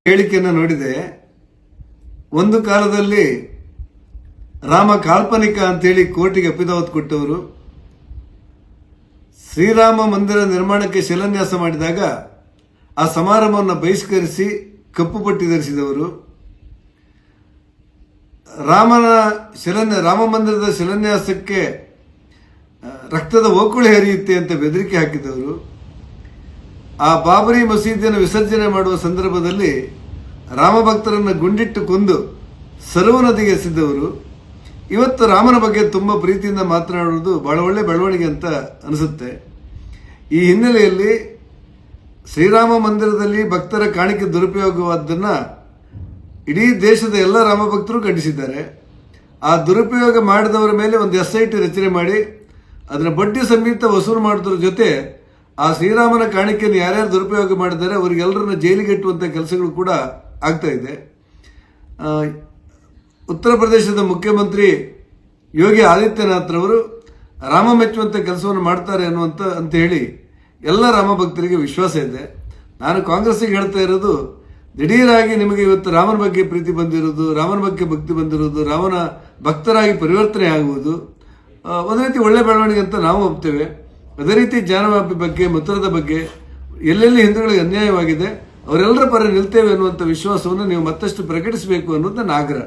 ಹೇಳಿಕೆಯನ್ನು ನೋಡಿದೆ. ಒಂದು ಕಾಲದಲ್ಲಿ ರಾಮ ಕಾಲ್ಪನಿಕ ಅಂತೇಳಿ ಕೋರ್ಟಿಗೆ ಅಫಿದಾವತ್ ಕೊಟ್ಟವರು, ಶ್ರೀರಾಮ ಮಂದಿರ ನಿರ್ಮಾಣಕ್ಕೆ ಶಿಲಾನ್ಯಾಸ ಮಾಡಿದಾಗ ಆ ಸಮಾರಂಭವನ್ನು ಬಹಿಷ್ಕರಿಸಿ ಕಪ್ಪು ಪಟ್ಟಿ ಧರಿಸಿದವರು, ರಾಮ ಮಂದಿರದ ಶಿಲಾನ್ಯಾಸಕ್ಕೆ ರಕ್ತದ ಓಕುಳಿ ಹರಿಯುತ್ತೆ ಅಂತ ಬೆದರಿಕೆ ಹಾಕಿದವರು, ಆ ಬಾಬರಿ ಮಸೀದಿಯನ್ನು ವಿಸರ್ಜನೆ ಮಾಡುವ ಸಂದರ್ಭದಲ್ಲಿ ರಾಮ ಭಕ್ತರನ್ನು ಗುಂಡಿಟ್ಟು ಕೊಂದು ಸರವು ನದಿಗೆ ಎಸೆದವರು, ಇವತ್ತು ರಾಮನ ಬಗ್ಗೆ ತುಂಬ ಪ್ರೀತಿಯಿಂದ ಮಾತನಾಡುವುದು ಬಹಳ ಒಳ್ಳೆ ಬೆಳವಣಿಗೆ ಅಂತ ಅನಿಸುತ್ತೆ. ಈ ಹಿನ್ನೆಲೆಯಲ್ಲಿ ಶ್ರೀರಾಮ ಮಂದಿರದಲ್ಲಿ ಭಕ್ತರ ಕಾಣಿಕೆ ದುರುಪಯೋಗವಾದ್ದನ್ನು ಇಡೀ ದೇಶದ ಎಲ್ಲ ರಾಮ ಭಕ್ತರು ಖಂಡಿಸಿದ್ದಾರೆ. ಆ ದುರುಪಯೋಗ ಮಾಡಿದವರ ಮೇಲೆ ಒಂದು SIT ರಚನೆ ಮಾಡಿ ಅದರ ಬಡ್ಡಿ ಸಮೇತ ವಸೂಲು ಮಾಡೋದ್ರ ಜೊತೆ ಆ ಶ್ರೀರಾಮನ ಕಾಣಿಕೆಯನ್ನು ಯಾರ್ಯಾರು ದುರುಪಯೋಗ ಮಾಡಿದ್ದಾರೆ ಅವರಿಗೆಲ್ಲರನ್ನ ಜೈಲಿಗೆ ಇಟ್ಟುವಂಥ ಕೆಲಸಗಳು ಕೂಡ ಆಗ್ತಾ ಇದೆ. ಉತ್ತರ ಪ್ರದೇಶದ ಮುಖ್ಯಮಂತ್ರಿ ಯೋಗಿ ಆದಿತ್ಯನಾಥ್ರವರು ರಾಮ ಮೆಚ್ಚುವಂಥ ಕೆಲಸವನ್ನು ಮಾಡ್ತಾರೆ ಅಂತ ಹೇಳಿ ಎಲ್ಲ ರಾಮ ಭಕ್ತರಿಗೆ ವಿಶ್ವಾಸ ಇದೆ. ನಾನು ಕಾಂಗ್ರೆಸ್ಸಿಗೆ ಹೇಳ್ತಾ ಇರೋದು, ದಿಢೀರಾಗಿ ನಿಮಗೆ ಇವತ್ತು ರಾಮನ ಬಗ್ಗೆ ಪ್ರೀತಿ ಬಂದಿರೋದು, ರಾಮನ ಬಗ್ಗೆ ಭಕ್ತಿ ಬಂದಿರೋದು, ರಾಮನ ಭಕ್ತರಾಗಿ ಪರಿವರ್ತನೆ ಆಗುವುದು ಒಂದು ರೀತಿ ಒಳ್ಳೆ ಬೆಳವಣಿಗೆ ಅಂತ ನಾವು ಒಪ್ತೇವೆ. ಅದೇ ರೀತಿ ಜಾನವಾಪಿ ಬಗ್ಗೆ, ಮಥುರದ ಬಗ್ಗೆ ಎಲ್ಲೆಲ್ಲಿ ಹಿಂದೂಗಳಿಗೆ ಅನ್ಯಾಯವಾಗಿದೆ ಅವರೆಲ್ಲರ ಪರ ನಿಲ್ತೇವೆ ಅನ್ನುವಂಥ ವಿಶ್ವಾಸವನ್ನು ನೀವು ಮತ್ತಷ್ಟು ಪ್ರಕಟಿಸಬೇಕು ಅನ್ನೋದು ನನ್ನ ಆಗ್ರಹ.